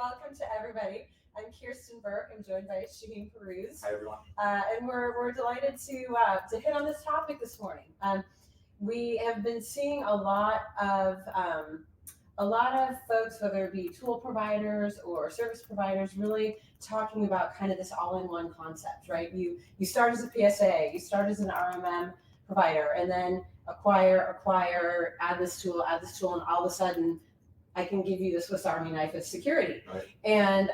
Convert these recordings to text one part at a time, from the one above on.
welcome to everybody. I'm Kirsten Burke. I'm joined by Shaheen Peruz. Hi, everyone. And we're delighted to hit on this topic this morning. We have been seeing a lot of folks, whether it be tool providers or service providers, really talking about kind of this all-in-one concept, right? You start as a PSA, you start as an RMM provider, and then acquire, add this tool, and all of a sudden, I can give you the Swiss Army knife of security. Right. And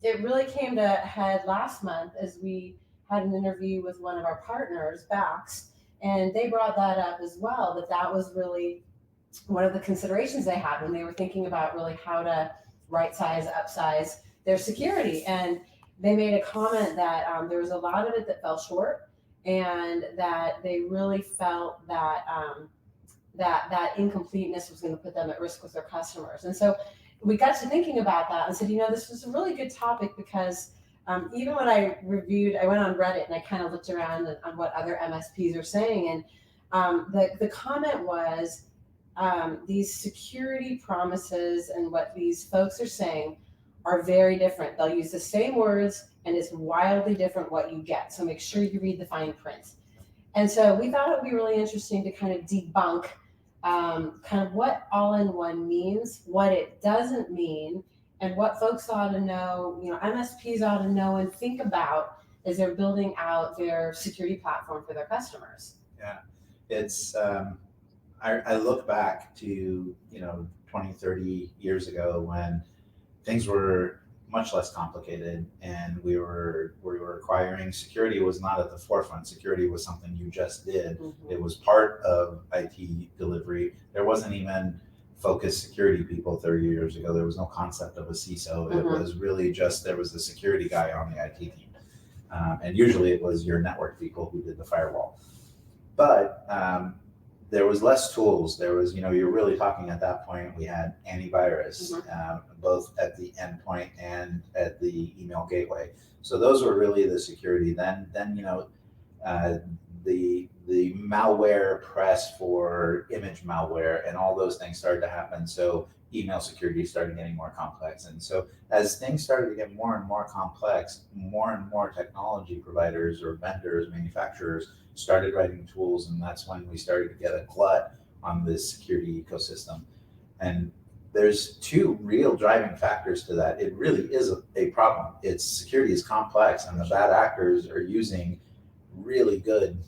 it really came to head last month as we had an interview with one of our partners, Bax, and they brought that up as well, that was really one of the considerations they had when they were thinking about really how to right size, upsize their security. And they made a comment that there was a lot of it that fell short, and that they really felt that that incompleteness was going to put them at risk with their customers. And so we got to thinking about that and said, this was a really good topic, because even when I went on Reddit and I kind of looked around on what other MSPs are saying, and the comment was, these security promises and what these folks are saying are very different. They'll use the same words, and it's wildly different what you get. So make sure you read the fine print. And so we thought it would be really interesting to kind of debunk kind of what all-in-one means, what it doesn't mean, and what folks ought to know, MSPs ought to know and think about as they're building out their security platform for their customers. Yeah, it's, I look back to, 20, 30 years ago when things were much less complicated, and we were acquiring. Security was not at the forefront. Security was something you just did. Mm-hmm. It was part of IT delivery. There wasn't even focused security people 30 years ago. There was no concept of a CISO. Mm-hmm. It was really just, there was a security guy on the IT team. And usually it was your network people who did the firewall. But there was less tools. There was, you're really talking at that point, we had antivirus, Mm-hmm. both at the endpoint and at the email gateway. So those were really the security. Then the malware press for image malware and all those things started to happen. So email security started getting more complex. And so as things started to get more and more complex, more and more technology providers or vendors, manufacturers started writing tools. And that's when we started to get a glut on this security ecosystem. And there's two real driving factors to that. It really is a problem. Security is complex, and the bad actors are using really good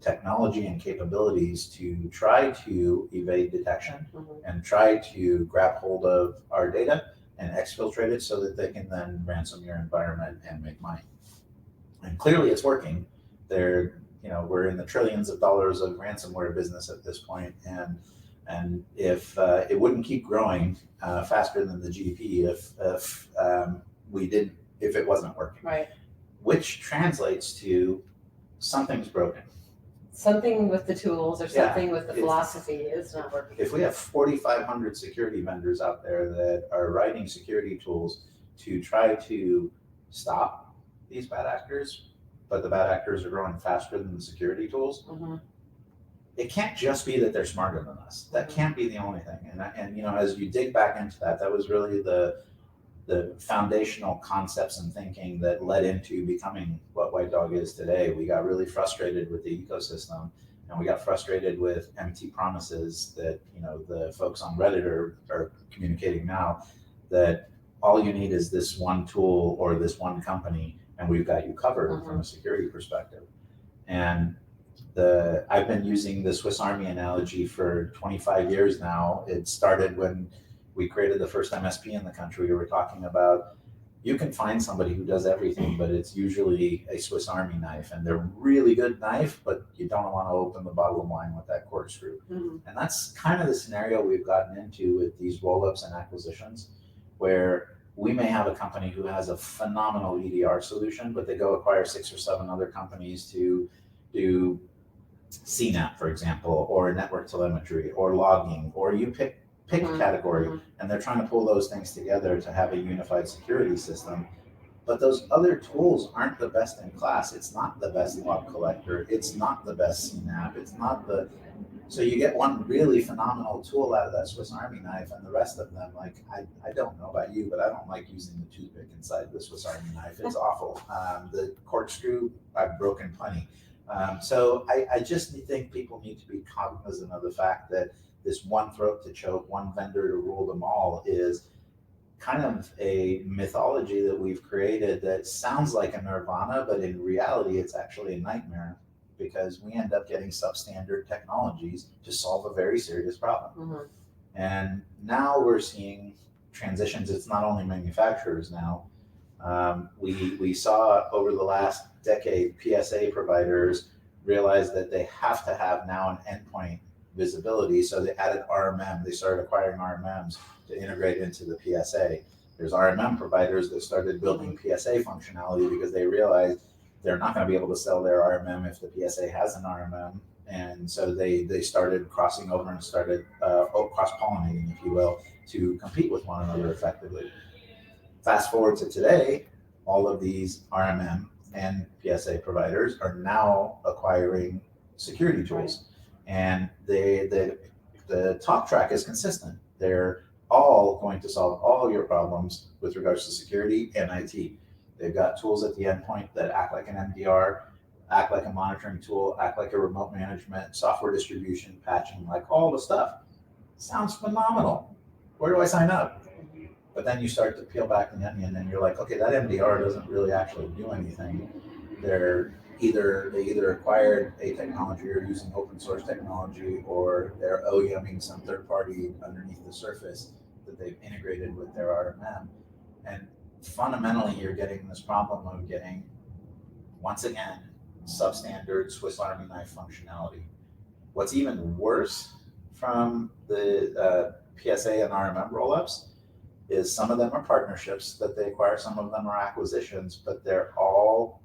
technology and capabilities to try to evade detection, Mm-hmm. and try to grab hold of our data and exfiltrate it so that they can then ransom your environment and make money. And clearly it's working. We're in the trillions of dollars of ransomware business at this point, and if it wouldn't keep growing faster than the GDP if it wasn't working. Right. Which translates to something's broken. Something with the tools or something with the philosophy is not working. If we have 4,500 security vendors out there that are writing security tools to try to stop these bad actors, but the bad actors are growing faster than the security tools, Mm-hmm. it can't just be that they're smarter than us. That can't be the only thing. And as you dig back into that was really the foundational concepts and thinking that led into becoming what White Dog is today. We got really frustrated with the ecosystem, and we got frustrated with empty promises that the folks on Reddit are communicating now, that all you need is this one tool or this one company, and we've got you covered. Mm-hmm. From a security perspective. And I've been using the Swiss Army analogy for 25 years now. It started when we created the first MSP in the country. We were talking about, you can find somebody who does everything, but it's usually a Swiss Army knife, and they're really good knife, but you don't want to open the bottle of wine with that corkscrew. Mm-hmm. And that's kind of the scenario we've gotten into with these roll-ups and acquisitions, where we may have a company who has a phenomenal EDR solution, but they go acquire 6 or 7 other companies to do CNAP, for example, or network telemetry, or logging, or you pick Mm-hmm. a category, Mm-hmm. and they're trying to pull those things together to have a unified security system. But those other tools aren't the best in class. It's not the best log collector. It's not the best CNAP. It's not the So you get one really phenomenal tool out of that Swiss Army knife, and the rest of them, like I don't know about you, but I don't like using the toothpick inside the Swiss Army knife. It's awful. The corkscrew, I've broken plenty. So I just think people need to be cognizant of the fact that this one throat to choke, one vendor to rule them all is kind of a mythology that we've created that sounds like a nirvana, but in reality, it's actually a nightmare because we end up getting substandard technologies to solve a very serious problem. Mm-hmm. And now we're seeing transitions. It's not only manufacturers now. We saw over the last decade, PSA providers realize that they have to have now an endpoint visibility. So they added RMM. They started acquiring RMMs to integrate into the PSA. There's RMM providers that started building PSA functionality because they realized they're not going to be able to sell their RMM if the PSA has an RMM. And so they started crossing over and started cross-pollinating, if you will, to compete with one another effectively. Fast forward to today, all of these RMM and PSA providers are now acquiring security tools. And the talk track is consistent. They're all going to solve all your problems with regards to security and IT. They've got tools at the endpoint that act like an MDR, act like a monitoring tool, act like a remote management, software distribution, patching, like all the stuff. Sounds phenomenal. Where do I sign up? But then you start to peel back the onion and you're like, okay, that MDR doesn't really actually do anything. They either acquired a technology or using open source technology, or they're OEMing some third party underneath the surface that they've integrated with their RMM. And fundamentally, you're getting this problem of getting, once again, substandard Swiss Army knife functionality. What's even worse from the PSA and RMM rollups is some of them are partnerships that they acquire, some of them are acquisitions, but they're all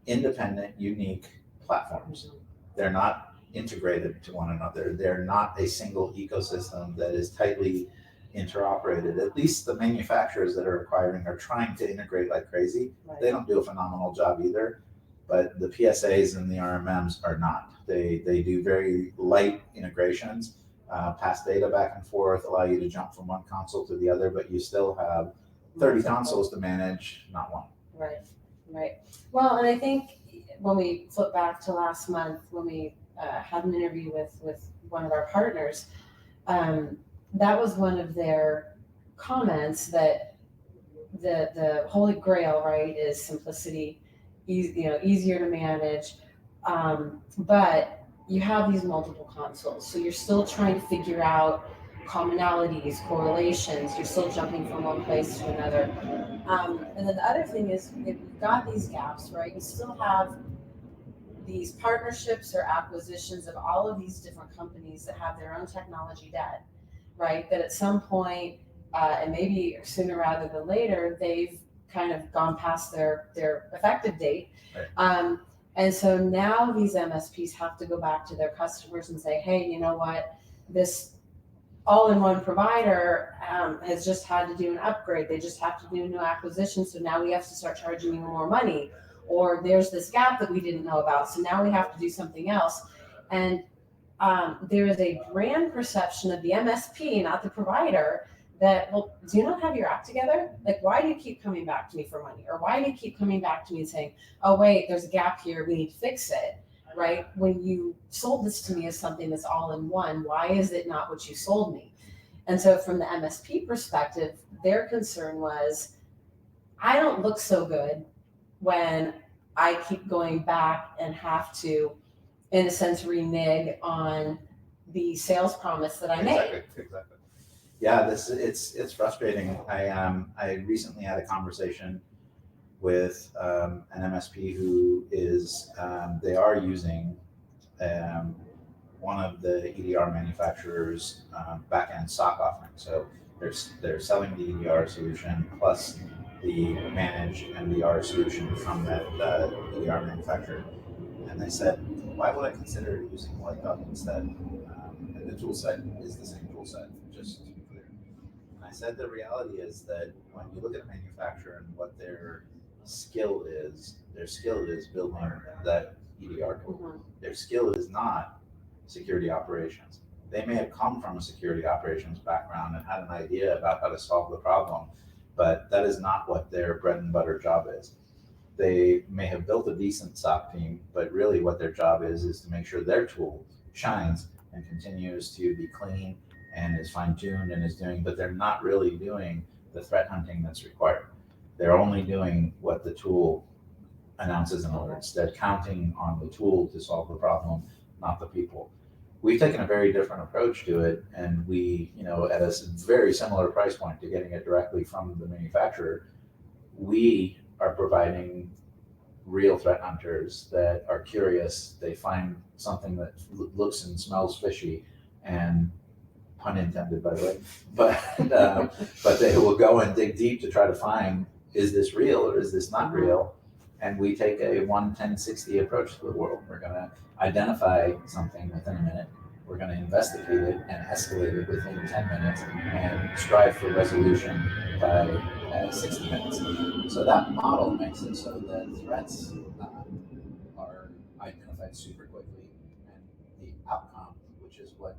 independent, unique platforms. They're not integrated to one another. They're not a single ecosystem that is tightly interoperated. At least the manufacturers that are acquiring are trying to integrate like crazy. Right. They don't do a phenomenal job either, but the PSAs and the RMMs are not. They do very light integrations, pass data back and forth, allow you to jump from one console to the other, but you still have 30 consoles to manage, not one. Right, right. Well, and I think when we flip back to last month, when we had an interview with one of our partners, that was one of their comments that the holy grail, right, is simplicity, easier to manage, but you have these multiple consoles, so you're still trying to figure out commonalities, correlations. You're still jumping from one place to another. And then the other thing is, if you've got these gaps, right, you still have these partnerships or acquisitions of all of these different companies that have their own technology debt, right? That at some point, and maybe sooner rather than later, they've kind of gone past their effective date. Right. And so now these MSPs have to go back to their customers and say, hey, you know what? This all-in-one provider has just had to do an upgrade. They just have to do a new acquisition. So now we have to start charging you more money. Or there's this gap that we didn't know about. So now we have to do something else. And there is a brand perception of the MSP, not the provider, that, well, do you not have your act together? Like, why do you keep coming back to me for money? Or why do you keep coming back to me and saying, oh, wait, there's a gap here, we need to fix it, right? When you sold this to me as something that's all in one, why is it not what you sold me? And so from the MSP perspective, their concern was, I don't look so good when I keep going back and have to, in a sense, renege on the sales promise that I made. Exactly. Yeah, it's frustrating. I recently had a conversation with an MSP who is they are using one of the EDR manufacturers' backend SOC offering. So they're selling the EDR solution plus the managed MDR solution from that EDR manufacturer. And they said, why would I consider using Whitedog instead? And the tool set is the same tool set, just to be clear. And I said the reality is that when you look at a manufacturer and what their skill is building that EDR tool. Mhm. Their skill is not security operations. They may have come from a security operations background and had an idea about how to solve the problem, but that is not what their bread and butter job is. They may have built a decent SOC team, but really what their job is to make sure their tool shines and continues to be clean and is fine tuned and is doing, but they're not really doing the threat hunting that's required. They're only doing what the tool announces and alerts. They're counting on the tool to solve the problem, not the people. We've taken a very different approach to it, and we, at a very similar price point to getting it directly from the manufacturer, we are providing real threat hunters that are curious. They find something that looks and smells fishy, and pun intended, by the way, but they will go and dig deep to try to find, is this real or is this not real? And we take a 1-10-60 approach to the world. We're going to identify something within a minute. We're going to investigate it and escalate it within 10 minutes and strive for resolution by 60 minutes. So that model makes it so that threats are identified super quickly, and the outcome, which is what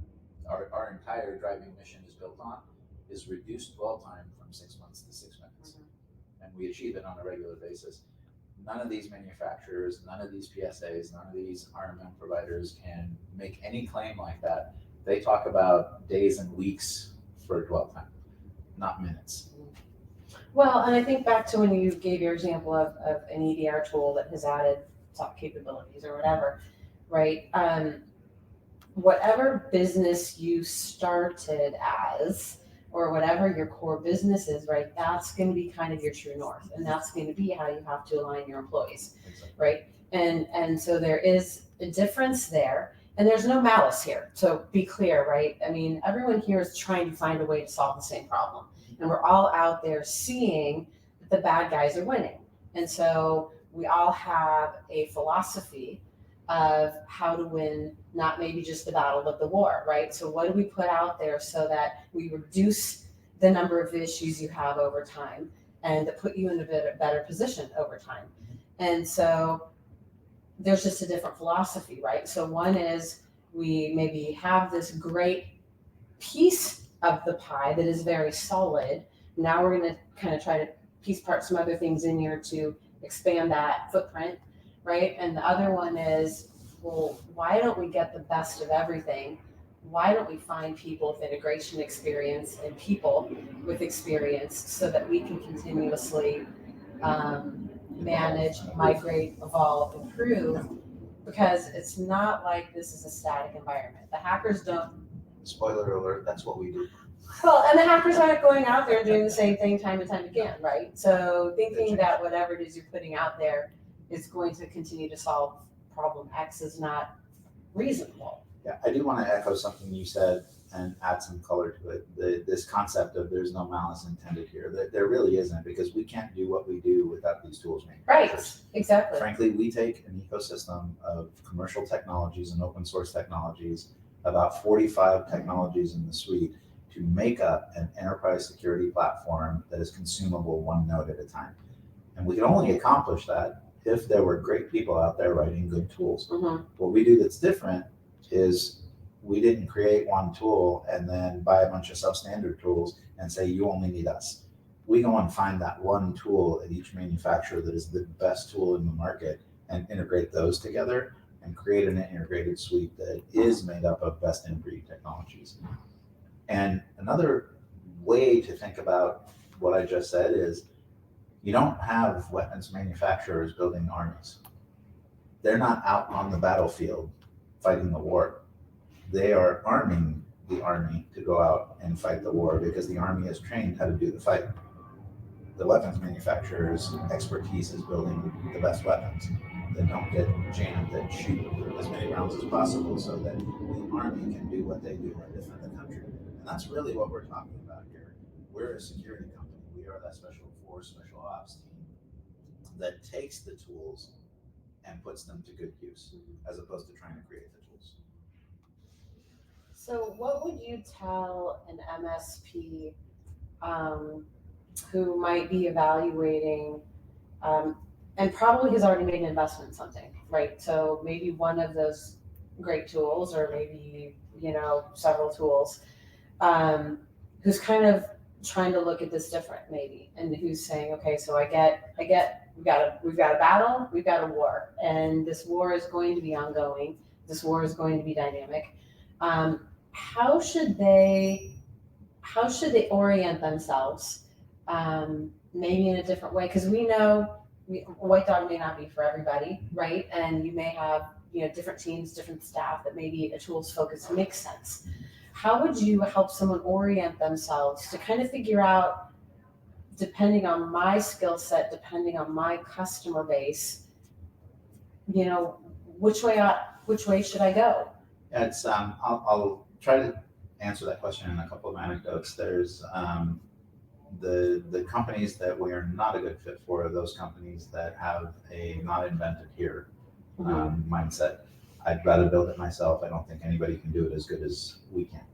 our entire driving mission is built on, is reduced dwell time from 6 months to 6 minutes. And we achieve it on a regular basis. None of these manufacturers, none of these PSAs, none of these RMM providers can make any claim like that. They talk about days and weeks for dwell time, not minutes. Well, and I think back to when you gave your example of an EDR tool that has added top capabilities or whatever, right? Whatever business you started as, or whatever your core business is, right, that's going to be kind of your true north, and that's going to be how you have to align your employees, right? And so there is a difference there, and there's no malice here. So be clear, right? I mean, everyone here is trying to find a way to solve the same problem, and we're all out there seeing that the bad guys are winning, and so we all have a philosophy of how to win, not maybe just the battle, but the war, right? So what do we put out there so that we reduce the number of issues you have over time and that put you in a better position over time? And so there's just a different philosophy, right? So one is we maybe have this great piece of the pie that is very solid. Now we're going to kind of try to piece part some other things in here to expand that footprint, right? And the other one is, well, why don't we get the best of everything? Why don't we find people with integration experience and people with experience so that we can continuously manage, migrate, evolve, improve? Because it's not like this is a static environment. The hackers don't. Spoiler alert, that's what we do. Well, and the hackers aren't going out there doing the same thing time and time again, right? So thinking that whatever it is you're putting out there is going to continue to solve problem X is not reasonable. Yeah, I do want to echo something you said and add some color to it. This concept of there's no malice intended here. There really isn't, because we can't do what we do without these tools manufacturers. Right, exactly. Frankly, we take an ecosystem of commercial technologies and open source technologies, about 45 technologies in the suite, to make up an enterprise security platform that is consumable one node at a time. And we can only accomplish that if there were great people out there writing good tools. What we do that's different is we didn't create one tool and then buy a bunch of substandard tools and say, you only need us. We go and find that one tool at each manufacturer that is the best tool in the market and integrate those together and create an integrated suite that is made up of best in breed technologies. And another way to think about what I just said is, you don't have weapons manufacturers building armies. They're not out on the battlefield fighting the war. They are arming the army to go out and fight the war because the army is trained how to do the fight. The weapons manufacturer's expertise is building the best weapons that don't get jammed, that shoot as many rounds as possible so that the army can do what they do and defend the country. And that's really what we're talking about here. We're a security company. We are that special force, special ops team that takes the tools and puts them to good use, as opposed to trying to create the tools. So what would you tell an MSP who might be evaluating and probably has already made an investment in something, right? So maybe one of those great tools, or maybe, several tools, who's kind of trying to look at this different maybe, and who's saying, okay, so I get, we've got a battle, we've got a war, and this war is going to be ongoing. This war is going to be dynamic. How should they orient themselves, maybe in a different way? Because we know white dog may not be for everybody, right? And you may have, different teams, different staff, that maybe a tools focus makes sense. How would you help someone orient themselves to kind of figure out, depending on my skill set, depending on my customer base, you know, which way should I go? It's I'll try to answer that question in a couple of anecdotes. There's the companies that we are not a good fit for are those companies that have a not invented here mindset. I'd rather build it myself. I don't think anybody can do it as good as we can.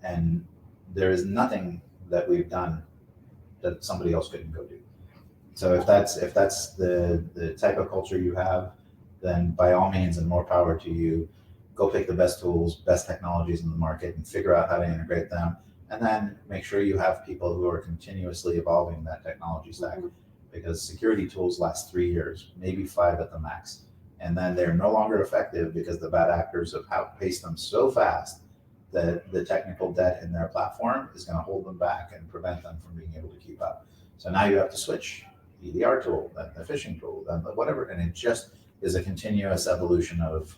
And there is nothing that we've done that somebody else couldn't go do. So if that's the type of culture you have, then by all means, and more power to you. Go pick the best tools, best technologies in the market, and figure out how to integrate them. And then make sure you have people who are continuously evolving that technology stack, because security tools last 3 years, maybe 5 at the max. And then they're no longer effective because the bad actors have outpaced them so fast that the technical debt in their platform is going to hold them back and prevent them from being able to keep up. So now you have to switch the EDR tool, then the phishing tool, then whatever. And it just is a continuous evolution of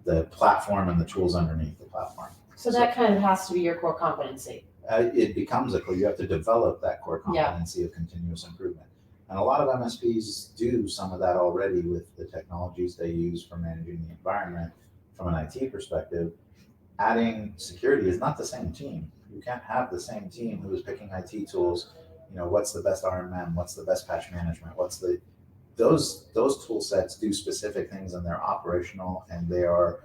the platform and the tools underneath the platform. So that kind of has to be your core competency. It becomes you have to develop that core competency of continuous improvement. And a lot of MSPs do some of that already with the technologies they use for managing the environment from an IT perspective. Adding security is not the same team. You can't have the same team who is picking IT tools. What's the best RMM? What's the best patch management? Those tool sets do specific things, and they're operational, and they are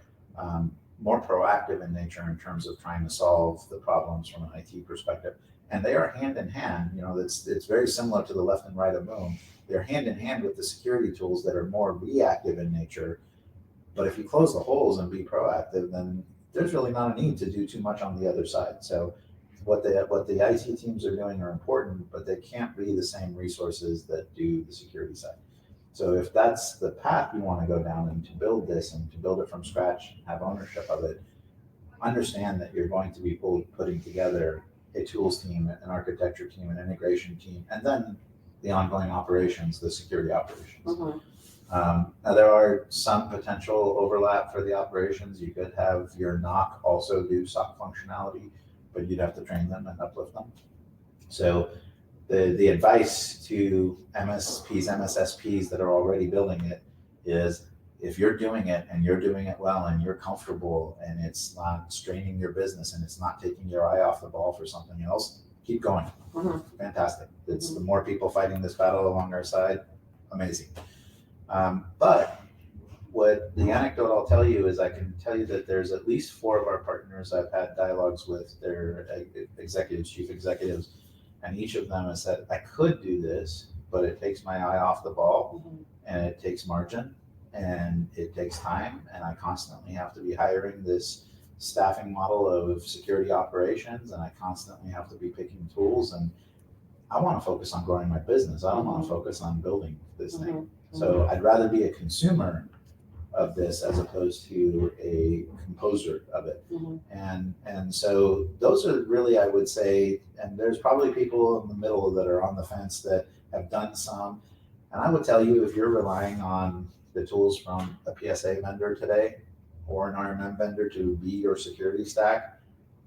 more proactive in nature in terms of trying to solve the problems from an IT perspective. And they are hand in hand. It's very similar to the left and right of Moon. They're hand in hand with the security tools that are more reactive in nature. But if you close the holes and be proactive, then there's really not a need to do too much on the other side. So what the IT teams are doing are important, but they can't be the same resources that do the security side. So if that's the path you want to go down, and to build this and to build it from scratch and have ownership of it, understand that you're going to be putting together a tools team, an architecture team, an integration team, and then the ongoing operations, the security operations. Now there are some potential overlap for the operations. You could have your NOC also do SOC functionality, but you'd have to train them and uplift them. So the advice to MSPs, MSSPs that are already building it is, if you're doing it and you're doing it well and you're comfortable and it's not straining your business and it's not taking your eye off the ball for something else, keep going. Fantastic. It's the more people fighting this battle along our side, amazing. But what the anecdote I'll tell you is, I can tell you that there's at least 4 of our partners I've had dialogues with, their executives, chief executives, and each of them has said, I could do this, but it takes my eye off the ball, and it takes margin, and it takes time, and I constantly have to be hiring this staffing model of security operations, and I constantly have to be picking tools, and I want to focus on growing my business. I don't want to focus on building this thing. So I'd rather be a consumer of this as opposed to a composer of it. And so those are really, I would say, and there's probably people in the middle that are on the fence that have done some. And I would tell you, if you're relying on the tools from a PSA vendor today or an RMM vendor to be your security stack,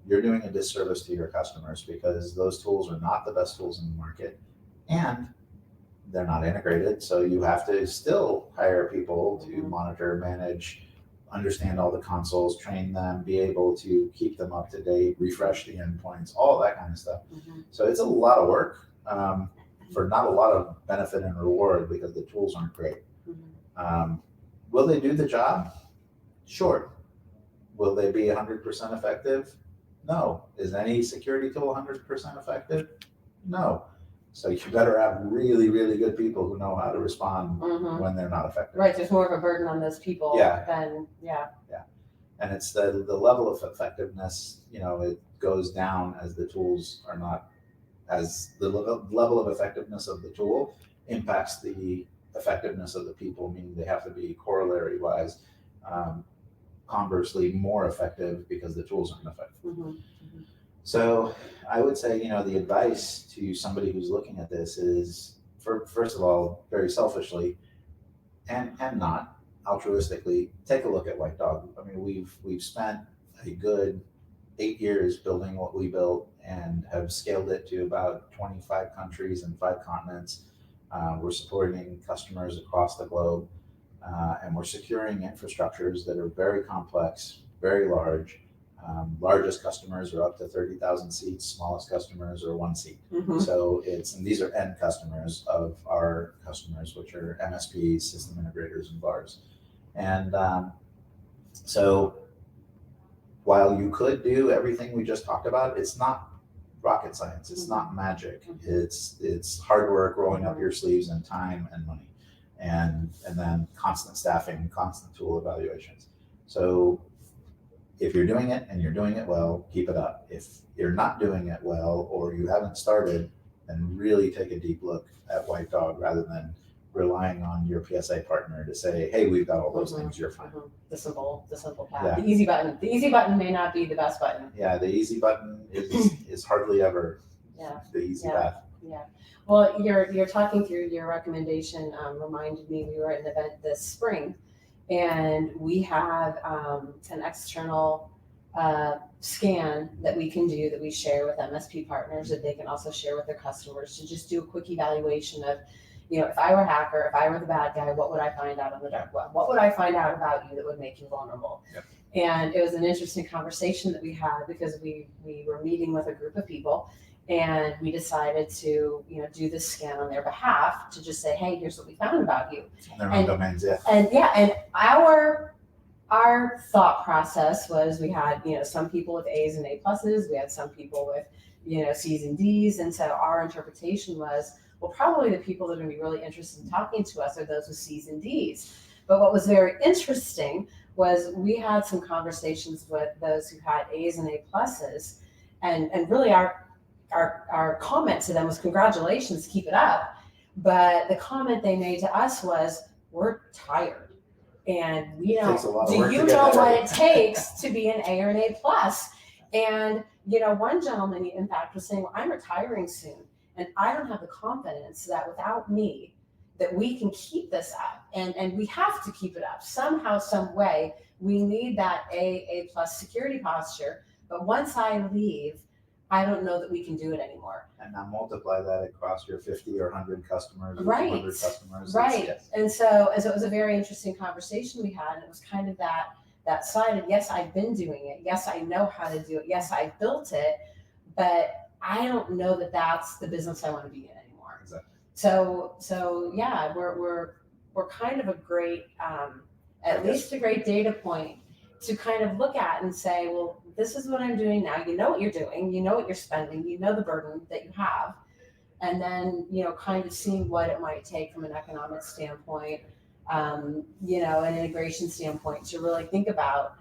you're doing a disservice to your customers, because those tools are not the best tools in the market, and they're not integrated. So you have to still hire people to monitor, manage, understand all the consoles, train them, be able to keep them up to date, refresh the endpoints, all that kind of stuff. So it's a lot of work for not a lot of benefit and reward, because the tools aren't great. Will they do the job? Sure. Will they be 100% effective? No. Is any security tool 100% effective? No. So you better have really, really good people who know how to respond when they're not effective. Right, there's more of a burden on those people than, And it's the level of effectiveness, it goes down as the tools are not, as the level of effectiveness of the tool impacts the effectiveness of the people, meaning they have to be corollary wise, conversely more effective because the tools aren't effective. So I would say, the advice to somebody who's looking at this is, first of all, very selfishly and not altruistically, take a look at White Dog. I mean, we've spent a good 8 years building what we built and have scaled it to about 25 countries and 5 continents. We're supporting customers across the globe, and we're securing infrastructures that are very complex, very large. Largest customers are up to 30,000 seats. Smallest customers are 1 seat. So and these are end customers of our customers, which are MSPs, system integrators, and VARs. And so while you could do everything we just talked about, it's not rocket science. It's not magic. It's hard work, rolling up your sleeves, and time and money, and then constant staffing, constant tool evaluations. So if you're doing it and you're doing it well, keep it up. If you're not doing it well or you haven't started, then really take a deep look at White Dog rather than relying on your PSA partner to say, hey, we've got all those things, you're fine. The simple path. The easy button. The easy button may not be the best button. Yeah, the easy button is hardly ever the easy path. Yeah. Well, you're talking through your recommendation reminded me we were at an event this spring, and we have an external scan that we can do that we share with MSP partners that they can also share with their customers to just do a quick evaluation of, if I were a hacker, if I were the bad guy, what would I find out on the dark web? What would I find out about you that would make you vulnerable? Yep. And it was an interesting conversation that we had because we were meeting with a group of people, and we decided to do this scan on their behalf to just say, hey, here's what we found about you. Their own domains, And our thought process was we had some people with A's and A pluses, we had some people with C's and D's, and so our interpretation was, well, probably the people that are going to be really interested in talking to us are those with C's and D's. But what was very interesting was we had some conversations with those who had A's and A pluses, and really our comment to them was, congratulations, keep it up. But the comment they made to us was, we're tired. And do you know what it takes to be an A or an A plus? And one gentleman in fact was saying, well, I'm retiring soon, and I don't have the confidence that without me that we can keep this up, and we have to keep it up somehow, some way. We need that A plus security posture, but once I leave, I don't know that we can do it anymore. And now multiply that across your 50 or 100 customers or right. 200 customers. Right. Yes. And so it was a very interesting conversation we had, and it was kind of that side of, yes, I've been doing it. Yes, I know how to do it. Yes, I built it, but I don't know that that's the business I want to be in anymore. Exactly. So yeah, we're kind of a great, at least a great data point to kind of look at and say, well, this is what I'm doing now. You know what you're doing, you know what you're spending, you know the burden that you have, and then, kind of seeing what it might take from an economic standpoint, an integration standpoint to really think about,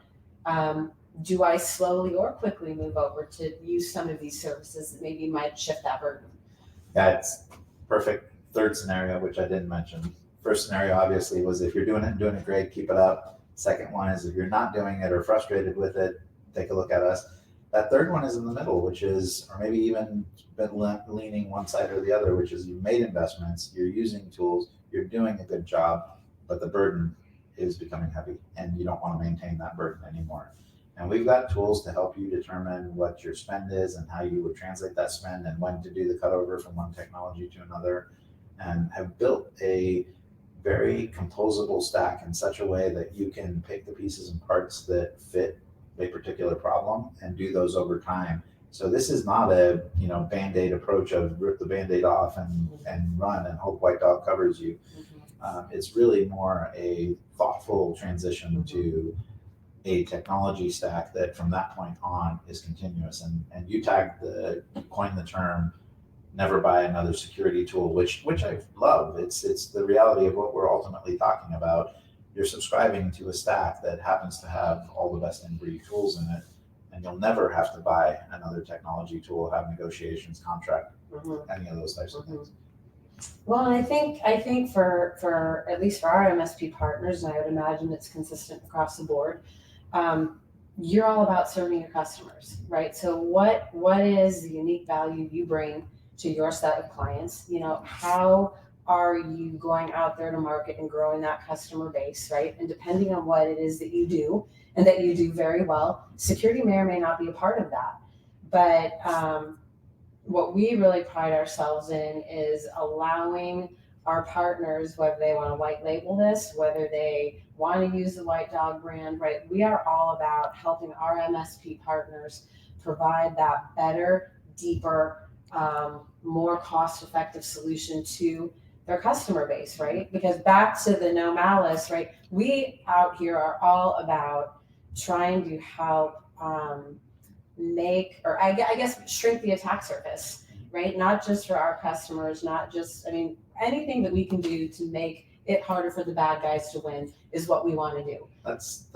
do I slowly or quickly move over to use some of these services that maybe might shift that burden? Yeah, it's perfect. Third scenario, which I didn't mention. First scenario, obviously, was if you're doing it and doing it great, keep it up. Second one is if you're not doing it or frustrated with it, take a look at us. That third one is in the middle, which is, or maybe even been leaning one side or the other, which is you've made investments, you're using tools, you're doing a good job, but the burden is becoming heavy and you don't want to maintain that burden anymore. And we've got tools to help you determine what your spend is and how you would translate that spend and when to do the cutover from one technology to another, and have built a very composable stack in such a way that you can pick the pieces and parts that fit a particular problem and do those over time. So this is not a Band-Aid approach of rip the Band-Aid off and run and hope White Dog covers you. It's really more a thoughtful transition to a technology stack that from that point on is continuous. And you coined the term never buy another security tool, which I love. It's the reality of what we're ultimately talking about. You're subscribing to a stack that happens to have all the best in-breed tools in it, and you'll never have to buy another technology tool, have negotiations, contract, any of those types of things. Well, I think for at least for our MSP partners, and I would imagine it's consistent across the board, you're all about serving your customers, right? So what is the unique value you bring to your set of clients? You know, how are you going out there to market and growing that customer base, right? And depending on what it is that you do, and that you do very well, security may or may not be a part of that. But what we really pride ourselves in is allowing our partners, whether they want to white label this, whether they want to use the White Dog brand, right? We are all about helping our MSP partners provide that better, deeper, more cost-effective solution to their customer base, right? Because back to the no malice, right? We out here are all about trying to help make, or I guess shrink the attack surface, right? Not just for our customers, not just, I mean, anything that we can do to make it harder for the bad guys to win is what we want to do. That's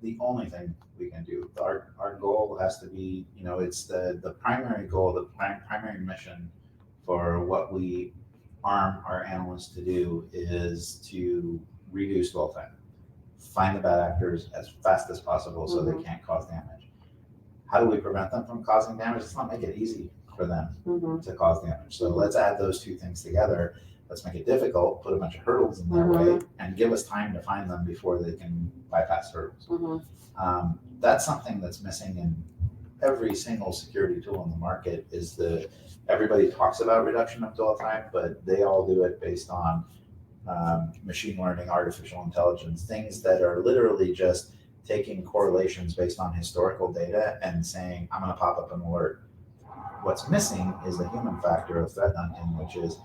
the only thing we can do. Our goal has to be, you know, it's the primary goal, the primary mission for what we arm our analysts to do is to reduce dwell time, find the bad actors as fast as possible so they can't cause damage. How do we prevent them from causing damage? Let's not make it easy for them to cause damage. So let's add those two things together. Let's make it difficult, put a bunch of hurdles in their way, and give us time to find them before they can bypass hurdles. That's something that's missing in every single security tool in the market. Is everybody talks about reduction of dwell time, but they all do it based on machine learning, artificial intelligence, things that are literally just taking correlations based on historical data and saying, I'm going to pop up an alert. What's missing is the human factor of threat hunting, which is,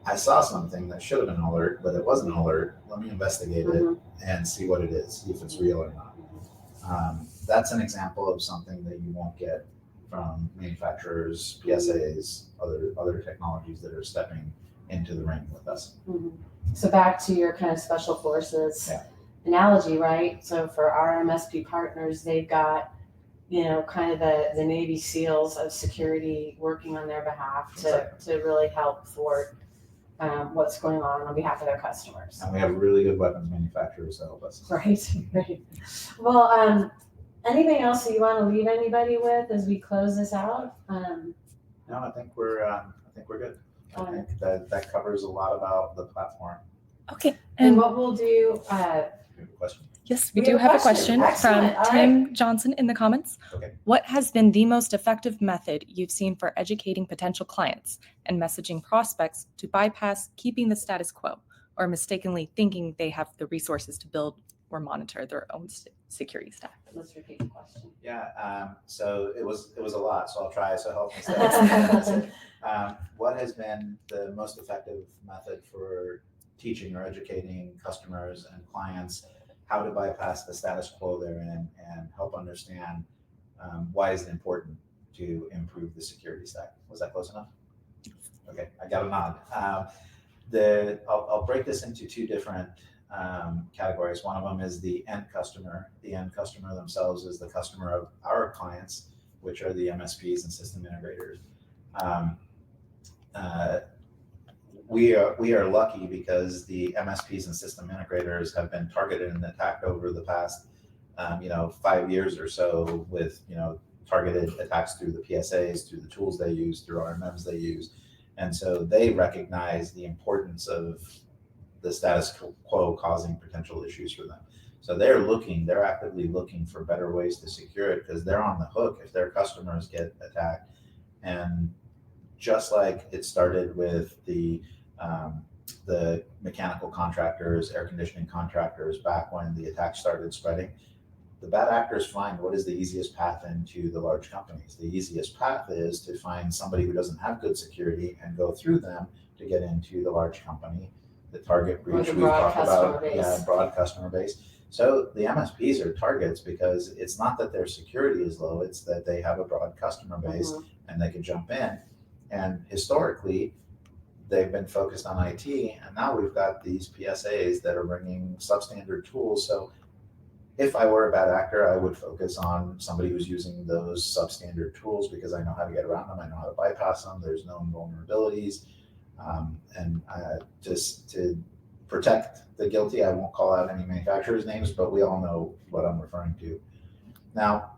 I saw something that should have been an alert, but it wasn't an alert. Let me investigate it and see what it is, see if it's real or not. That's an example of something that you won't get from manufacturers, PSAs, other technologies that are stepping into the ring with us. So back to your kind of special forces analogy, right? So for our MSP partners, they've got, you know, kind of the Navy SEALs of security working on their behalf to really help thwart what's going on behalf of their customers. And we have really good weapons manufacturers to help us. Right. Well, anything else that you want to leave anybody with as we close this out? No, I think we're good. I think that covers a lot about the platform. Okay. And what we'll do. You have a question? Yes, we do have a question from Tim Johnson in the comments. Okay. What has been the most effective method you've seen for educating potential clients and messaging prospects to bypass keeping the status quo or mistakenly thinking they have the resources to build or monitor their own security stack? Let's repeat the question. Yeah. So it was a lot. So I'll try. So help me. What has been the most effective method for teaching or educating customers and clients how to bypass the status quo they're in and help understand why is it important to improve the security stack? Was that close enough? Okay, I got a nod. I'll break this into two different categories. One of them is the end customer. The end customer themselves is the customer of our clients, which are the MSPs and system integrators. We are lucky because the MSPs and system integrators have been targeted and attacked over the past 5 years or so with targeted attacks through the PSAs, through the tools they use, through RMMs they use. And so they recognize the importance of the status quo causing potential issues for them. So they're actively looking for better ways to secure it because they're on the hook if their customers get attacked. And just like it started with the mechanical contractors, air conditioning contractors, back when the attacks started spreading, the bad actors find what is the easiest path into the large companies. The easiest path is to find somebody who doesn't have good security and go through them to get into the large company. The target breach we talked about, broad customer base. So the MSPs are targets because it's not that their security is low, it's that they have a broad customer base and they can jump in. And historically, they've been focused on IT, and now we've got these PSAs that are bringing substandard tools. So if I were a bad actor, I would focus on somebody who's using those substandard tools because I know how to get around them, I know how to bypass them, there's known vulnerabilities. And just to protect the guilty, I won't call out any manufacturers' names, but we all know what I'm referring to. Now,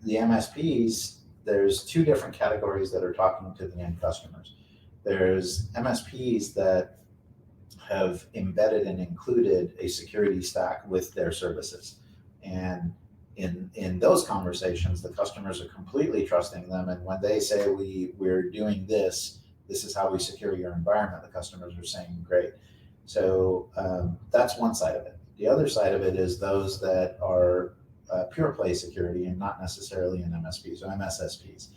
the MSPs, there's two different categories that are talking to the end customers. There's MSPs that have embedded and included a security stack with their services. And in those conversations, the customers are completely trusting them. And when they say we're doing this is how we secure your environment, the customers are saying, great. So that's one side of it. The other side of it is those that are pure play security and not necessarily an MSP, so MSSPs.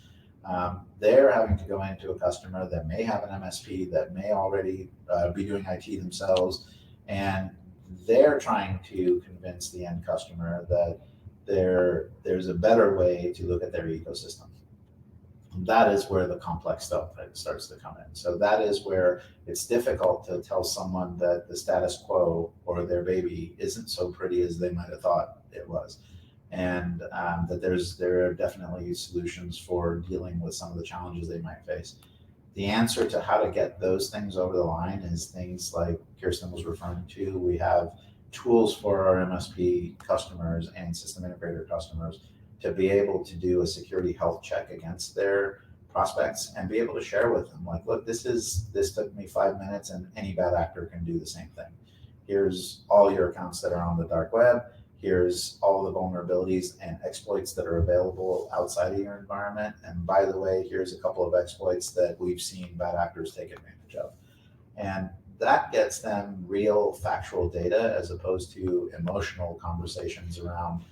They're having to go into a customer that may have an MSP, that may already be doing IT themselves, and they're trying to convince the end customer that there's a better way to look at their ecosystem. That is where the complex stuff starts to come in. So that is where it's difficult to tell someone that the status quo or their baby isn't so pretty as they might have thought it was. And that there are definitely solutions for dealing with some of the challenges they might face. The answer to how to get those things over the line is things like Kirsten was referring to. We have tools for our MSP customers and system integrator customers to be able to do a security health check against their prospects and be able to share with them, like, look, this took me 5 minutes and any bad actor can do the same thing. Here's all your accounts that are on the dark web. Here's all the vulnerabilities and exploits that are available outside of your environment. And by the way, here's a couple of exploits that we've seen bad actors take advantage of. And that gets them real factual data as opposed to emotional conversations around,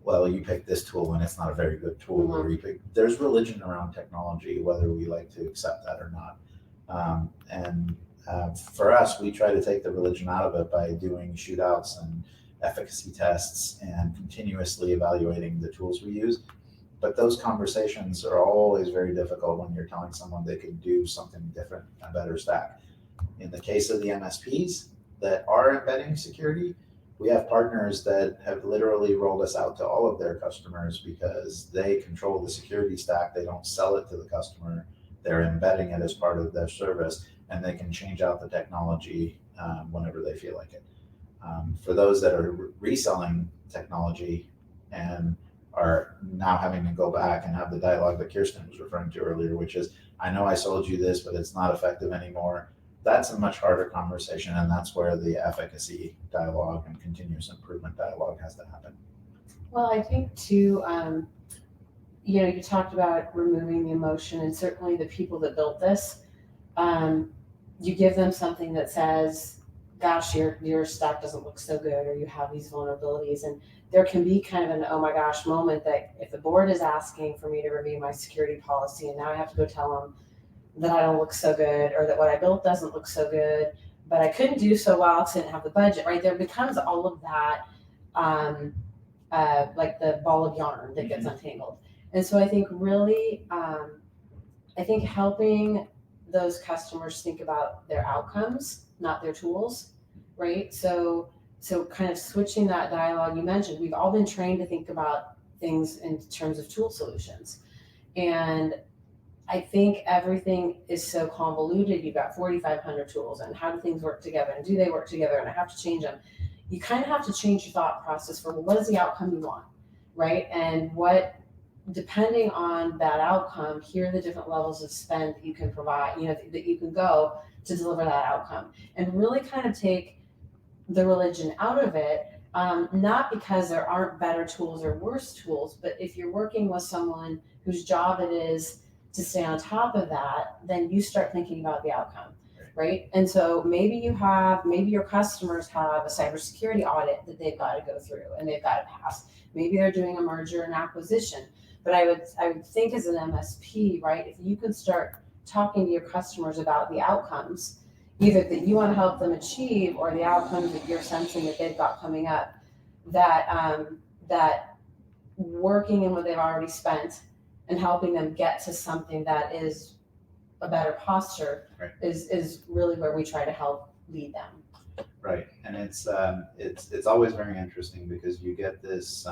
well, you picked this tool and it's not a very good tool, or there's religion around technology, whether we like to accept that or not. For us, we try to take the religion out of it by doing shootouts and efficacy tests and continuously evaluating the tools we use. But those conversations are always very difficult when you're telling someone they could do something different, a better stack. In the case of the MSPs that are embedding security, we have partners that have literally rolled us out to all of their customers because they control the security stack. They don't sell it to the customer. They're embedding it as part of their service, and they can change out the technology whenever they feel like it. For those that are reselling technology and are now having to go back and have the dialogue that Kirsten was referring to earlier, which is, I know I sold you this, but it's not effective anymore. That's a much harder conversation, and that's where the efficacy dialogue and continuous improvement dialogue has to happen. Well, I think too, you talked about removing the emotion, and certainly the people that built this, you give them something that says, gosh, your stack doesn't look so good, or you have these vulnerabilities. And there can be kind of an oh my gosh moment that if the board is asking for me to review my security policy and now I have to go tell them that I don't look so good, or that what I built doesn't look so good, but I couldn't do so well because I didn't have the budget, right? There becomes all of that, like the ball of yarn that gets untangled. And so I think really, helping those customers think about their outcomes, not their tools, right? So kind of switching that dialogue. You mentioned we've all been trained to think about things in terms of tool solutions. And I think everything is so convoluted. You've got 4,500 tools, and how do things work together, and do they work together, and I have to change them. You kind of have to change your thought process for, well, what is the outcome you want, right? And what, depending on that outcome, here are the different levels of spend that you can provide, that you can go to deliver that outcome, and really kind of take the religion out of it. Not because there aren't better tools or worse tools, but if you're working with someone whose job it is to stay on top of that, then you start thinking about the outcome, right? And so maybe your customers have a cybersecurity audit that they've got to go through and they've got to pass. Maybe they're doing a merger and acquisition. But I would think as an MSP, right, if you can start talking to your customers about the outcomes, either that you want to help them achieve or the outcomes that you're sensing that they've got coming up, that working in what they've already spent and helping them get to something that is a better posture Right. is really where we try to help lead them. Right, and it's always very interesting because you get this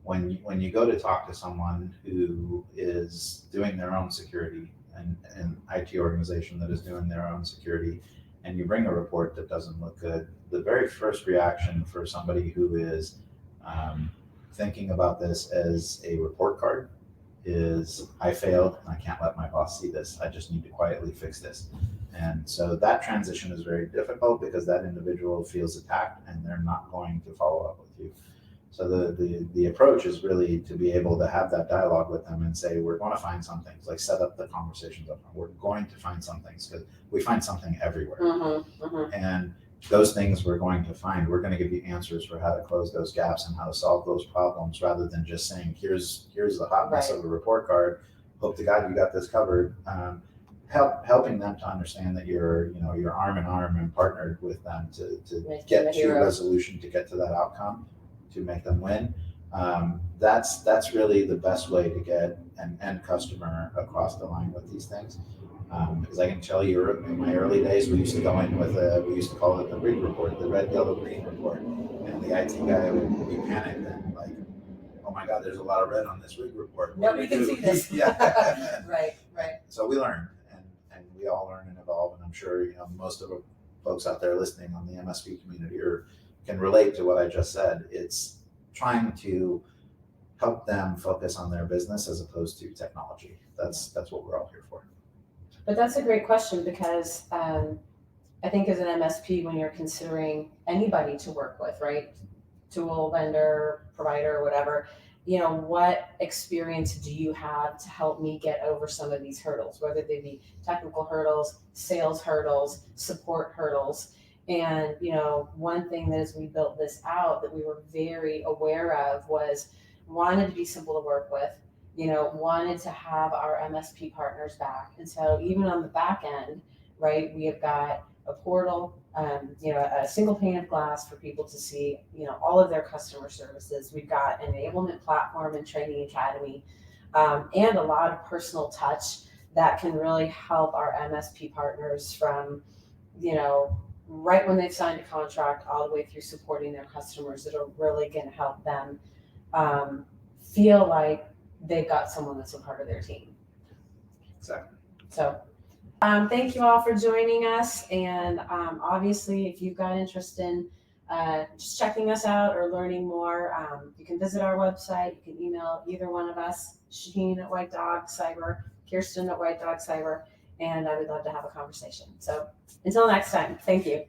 when you go to talk to someone who is doing their own security and an IT organization that is doing their own security, and you bring a report that doesn't look good. The very first reaction for somebody who is thinking about this as a report card is, I failed and I can't let my boss see this. I just need to quietly fix this. And so that transition is very difficult because that individual feels attacked and they're not going to follow up with you. So the approach is really to be able to have that dialogue with them and say, we're going to find some things, like set up the conversations up. We're going to find some things because we find something everywhere. And those things we're going to find, we're going to give you answers for how to close those gaps and how to solve those problems rather than just saying, here's the hot mess of a report card. Hope to God you got this covered. Helping them to understand that you're arm in arm and partnered with them to get to a resolution, to get to that outcome, to make them win. That's really the best way to get an end customer across the line with these things. Because I can tell you, in my early days, we used to go in with we used to call it the RIG report, the red, yellow, green report, and the IT guy would be panicked and like, oh my God, there's a lot of red on this RIG report. Nobody can see this. Yeah. Right. So we learn, and we all learn and evolve, and I'm sure most of the folks out there listening on the MSP community can relate to what I just said. It's trying to help them focus on their business as opposed to technology. That's what we're all here for. But that's a great question because I think as an MSP, when you're considering anybody to work with, right, tool, vendor, provider, whatever, what experience do you have to help me get over some of these hurdles, whether they be technical hurdles, sales hurdles, support hurdles. And, one thing that as we built this out that we were very aware of was wanted to be simple to work with, wanted to have our MSP partners back. And so even on the back end, right, we have got a portal, a single pane of glass for people to see, all of their customer services. We've got an enablement platform and training academy, and a lot of personal touch that can really help our MSP partners from, right when they've signed a contract all the way through supporting their customers that are really going to help them feel like they've got someone that's a part of their team. Exactly. So thank you all for joining us. And obviously, if you've got interest in just checking us out or learning more, you can visit our website. You can email either one of us, Shaheen at White Dog Cyber, Kirsten at White Dog Cyber, and I would love to have a conversation. So until next time, thank you.